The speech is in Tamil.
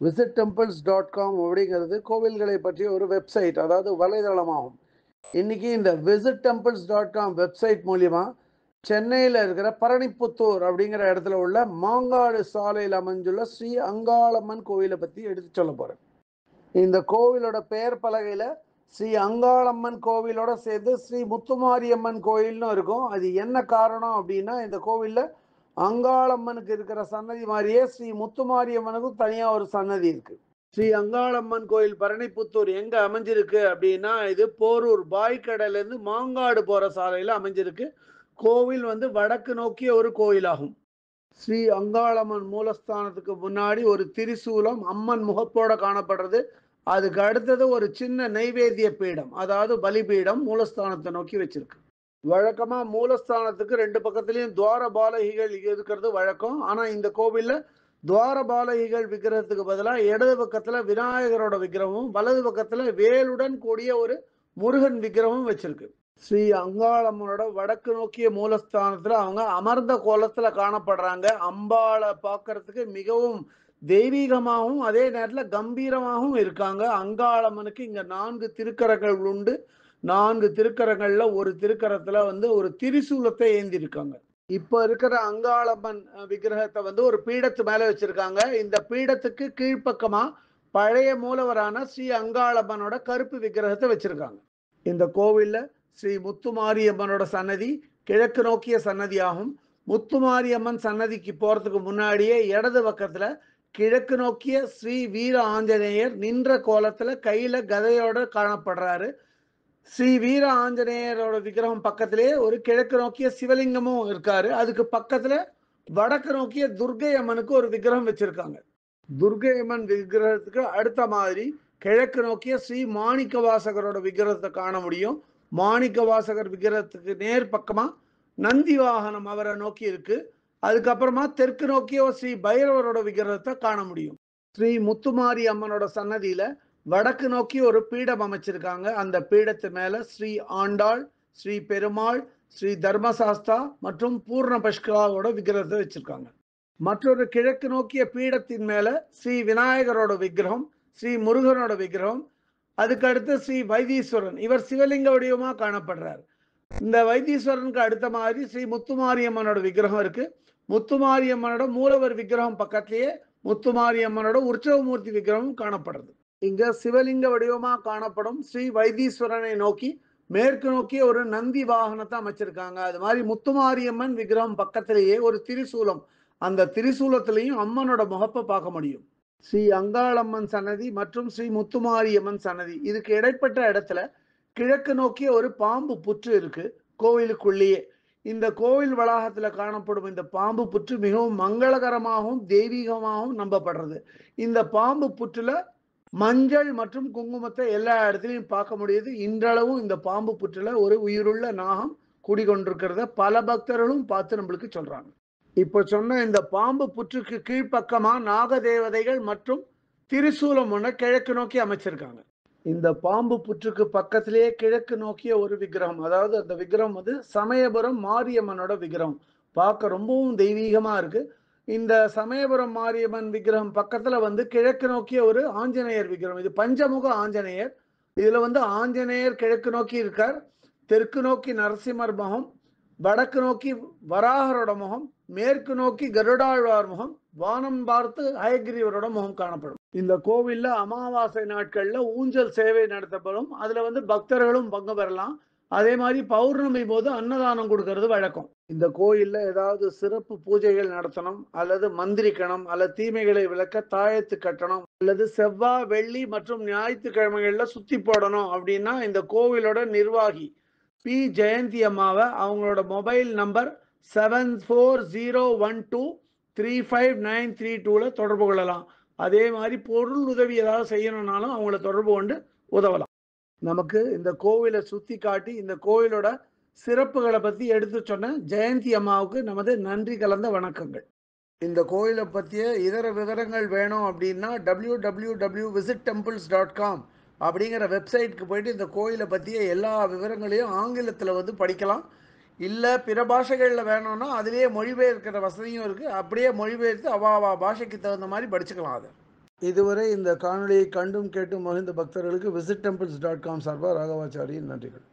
visitTemples.com அப்படிங்கிறது கோவில்களை பற்றிய ஒரு வெப்சைட், அதாவது வலைதளமாகும். இன்னைக்கு இந்த visitTemples.com வெப்சைட் மூலியமா சென்னையில் இருக்கிற பரணிப்புத்தூர் அப்படிங்கிற இடத்துல உள்ள மாங்காடு சாலையில் அமைஞ்சுள்ள ஸ்ரீ அங்காளம்மன் கோவிலை பற்றி எடுத்து சொல்ல போகிறேன். இந்த கோவிலோட பெயர் பலகையில் ஸ்ரீ அங்காளம்மன் கோவிலோட சேர்த்து ஸ்ரீ முத்துமாரியம்மன் கோயில்னு இருக்கும். அது என்ன காரணம் அப்படின்னா, இந்த கோவிலில் அங்காளம்மனுக்கு இருக்கிற சன்னதி மாதிரியே ஸ்ரீ முத்துமாரியம்மனுக்கும் தனியாக ஒரு சன்னதி இருக்கு. ஸ்ரீ அங்காளம்மன் கோயில் பரணிப்புத்தூர் எங்க அமைஞ்சிருக்கு அப்படின்னா, இது போரூர் பாய்க்கடையிலேருந்து மாங்காடு போற சாலையில் அமைஞ்சிருக்கு. கோவில் வடக்கு நோக்கிய ஒரு கோயிலாகும். ஸ்ரீ அங்காளம்மன் மூலஸ்தானத்துக்கு முன்னாடி ஒரு திரிசூலம் அம்மன் முகப்போட காணப்படுறது. அதுக்கு அடுத்தது ஒரு சின்ன நைவேத்திய பீடம், அதாவது பலிபீடம் மூலஸ்தானத்தை நோக்கி வச்சிருக்கு. வழக்கமா மூலஸ்தானத்துக்கு ரெண்டு பக்கத்துலயும் துவாரபாலகிகள் இருக்கிறது வழக்கம். ஆனா இந்த கோவில்ல துவாரபாலகிகள் விக்கிரகத்துக்கு பதிலாக இடது பக்கத்துல விநாயகரோட விக்கிரகமும், வலது பக்கத்துல வேலுடன் கூடிய ஒரு முருகன் விக்கிரகமும் வச்சிருக்கு. ஸ்ரீ அங்காளம்மனோட வடக்கு நோக்கிய மூலஸ்தானத்துல அவங்க அமர்ந்த கோலத்துல காணப்படுறாங்க. அம்பாளை பார்க்கறதுக்கு மிகவும் தெய்வீகமாகவும் அதே நேரத்தில் கம்பீரமாகவும் இருக்காங்க. அங்காளம்மனுக்கு இங்க 4 திருக்கரங்கள் உண்டு. 4 திருக்கரங்கள்ல ஒரு திருக்கரத்துல ஒரு திரிசூலத்தை ஏந்தி இருக்காங்க. இப்ப இருக்கிற அங்காளம்மன் விக்கிரகத்தை ஒரு பீடத்து மேல வச்சிருக்காங்க. இந்த பீடத்துக்கு கீழ்ப்பக்கமா பழைய மூலவரான ஸ்ரீ அங்காளம்மனோட கருப்பு விக்கிரகத்தை வச்சிருக்காங்க. இந்த கோவில்ல ஸ்ரீ முத்துமாரியம்மனோட சன்னதி கிழக்கு நோக்கிய சன்னதி ஆகும். முத்துமாரியம்மன் சன்னதிக்கு போறதுக்கு முன்னாடியே இடது பக்கத்துல கிழக்கு நோக்கிய ஸ்ரீ வீர ஆஞ்சநேயர் நின்ற கோலத்துல கையில கதையோட காணப்படுறாரு. ஸ்ரீ வீர ஆஞ்சநேயரோட விக்கிரகம் பக்கத்திலே ஒரு கிழக்கு நோக்கிய சிவலிங்கமும் இருக்காரு. அதுக்கு பக்கத்துல வடக்கு நோக்கிய துர்க்கை அம்மனுக்கு ஒரு விக்கிரகம் வச்சிருக்காங்க. துர்க்கை அம்மன் விக்கிரகத்துக்கு அடுத்த மாதிரி கிழக்கு நோக்கிய ஸ்ரீ மாணிக்க வாசகரோட விக்கிரகத்தை காண முடியும். மாணிக்க வாசகர் விக்கிரகத்துக்கு நேர் பக்கமா நந்தி வாகனம் அவரை நோக்கி இருக்கு. அதுக்கப்புறமா தெற்கு நோக்கிய ஸ்ரீ பைரவரோட விக்கிரகத்தை காண முடியும். ஸ்ரீ முத்துமாரி அம்மனோட சன்னதியில வடக்கு நோக்கி ஒரு பீடம் அமைச்சிருக்காங்க. அந்த பீடத்து மேல ஸ்ரீ ஆண்டாள், ஸ்ரீ பெருமாள், ஸ்ரீ தர்மசாஸ்தா மற்றும் பூர்ண பஷ்காவோட விக்கிரகத்தை வச்சிருக்காங்க. மற்றொரு கிழக்கு நோக்கிய பீடத்தின் மேல ஸ்ரீ விநாயகரோட விக்கிரகம், ஸ்ரீ முருகனோட விக்கிரகம், அதுக்கு அடுத்து ஸ்ரீ வைத்தீஸ்வரன், இவர் சிவலிங்க வடிவமா காணப்படுறார். இந்த வைத்தீஸ்வரனுக்கு அடுத்த மாதிரி ஸ்ரீ முத்துமாரியம்மனோட விக்கிரகம் இருக்கு. முத்துமாரியம்மனோட மூலவர் விக்கிரகம் பக்கத்திலேயே முத்துமாரியம்மனோட உற்சவமூர்த்தி விக்கிரகம் காணப்படுறது. இங்க சிவலிங்க வடிவமா காணப்படும் ஸ்ரீ வைத்தீஸ்வரனை நோக்கி மேற்கு நோக்கிய ஒரு நந்தி வாகனத்தை அமைச்சிருக்காங்க. அது மாதிரி முத்துமாரியம்மன் விக்கிரகம் பக்கத்திலேயே ஒரு திரிசூலம், அந்த திரிசூலத்திலையும் அம்மனோட முகப்பை பார்க்க முடியும். ஸ்ரீ அங்காளம்மன் சன்னதி மற்றும் ஸ்ரீ முத்துமாரியம்மன் சன்னதி இதுக்கு இடைப்பட்ட இடத்துல கிழக்கு நோக்கிய ஒரு பாம்பு புற்று இருக்கு கோவிலுக்குள்ளேயே. இந்த கோவில் வளாகத்துல காணப்படும் இந்த பாம்பு புற்று மிகவும் மங்களகரமாகவும் தெய்வீகமாகவும் நம்பப்படுறது. இந்த பாம்பு புற்றுல மஞ்சள் மற்றும் குங்குமத்தை எல்லா இடத்துலையும் பார்க்க முடியுது. இன்றளவும் இந்த பாம்பு புற்றுல ஒரு உயிருள்ள நாகம் குடிகொண்டிருக்கிறத பல பக்தர்களும் பார்த்து நம்மளுக்கு சொல்றாங்க. இப்ப சொன்ன இந்த பாம்பு புற்றுக்கு கீழ்ப்பக்கமா நாகதேவதைகள் மற்றும் திரிசூலம் ஒன்று கிழக்கு நோக்கி அமைச்சிருக்காங்க. இந்த பாம்பு புற்றுக்கு பக்கத்திலேயே கிழக்கு நோக்கிய ஒரு விக்கிரகம், அதாவது அந்த விக்கிரகம் சமயபுரம் மாரியம்மனோட விக்கிரகம், பார்க்க ரொம்பவும் தெய்வீகமா இருக்கு. இந்த சமயபுரம் மாரியம்மன் விக்கிரகம் பக்கத்துல கிழக்கு நோக்கிய ஒரு ஆஞ்சநேயர் விக்கிரகம். இது பஞ்சமுக ஆஞ்சநேயர். இதுல ஆஞ்சநேயர் கிழக்கு நோக்கி இருக்கார். தெற்கு நோக்கி நரசிம்மர் முகம், வடக்கு நோக்கி வராகரோட முகம், மேற்கு நோக்கி கருடாழ்வார் முகம், வானம் பார்த்து ஹயகிரீவரோட முகம் காணப்படும். இந்த கோவில்ல அமாவாசை நாட்கள்ல ஊஞ்சல் சேவை நடத்தப்படும். அதுல பக்தர்களும் பங்கு பெறலாம். அதே மாதிரி பௌர்ணமி போது அன்னதானம் கொடுக்கறது வழக்கம். இந்த கோயில்ல ஏதாவது சிறப்பு பூஜைகள் நடத்தணும், அல்லது மந்திரிக்கணும், அல்லது தீமைகளை விளக்க தாயத்து கட்டணும், அல்லது செவ்வாய், வெள்ளி மற்றும் ஞாயிற்றுக்கிழமைகள்ல சுத்தி போடணும் அப்படின்னா இந்த கோவிலோட நிர்வாகி பி ஜெயந்தி அம்மாவை அவங்களோட மொபைல் நம்பர் 7401235932 தொடர்பு கொள்ளலாம். அதே மாதிரி பொருள் உதவி ஏதாவது செய்யணும்னாலும் அவங்கள தொடர்பு கொண்டு உதவலாம். நமக்கு இந்த கோவிலை சுத்தி காட்டி இந்த கோவிலோட சிறப்புகளை பத்தி எடுத்து சொன்ன ஜெயந்தி அம்மாவுக்கு நமது நன்றி கலந்த வணக்கங்கள். இந்த கோயிலை பற்றிய இதர விவரங்கள் வேணும் அப்படின்னா www.visittemples.com அப்படிங்கிற வெப்சைட்டுக்கு போயிட்டு இந்த கோயிலை பற்றிய எல்லா விவரங்களையும் ஆங்கிலத்தில் படிக்கலாம். இல்லை பிற பாஷைகளில் வேணும்னா அதுலேயே மொழிபெயர்க்கிற வசதியும் இருக்குது. அப்படியே மொழிபெயர்த்து அவா பாஷைக்கு தகுந்த மாதிரி படிச்சுக்கலாம் அதை. இதுவரை இந்த காணொளியை கண்டும் கேட்டும் மகிழ்ந்த பக்தர்களுக்கு விசிட் டெம்பிள்ஸ்.com சார்பாக ராகவாச்சாரியின் நன்றிகள்.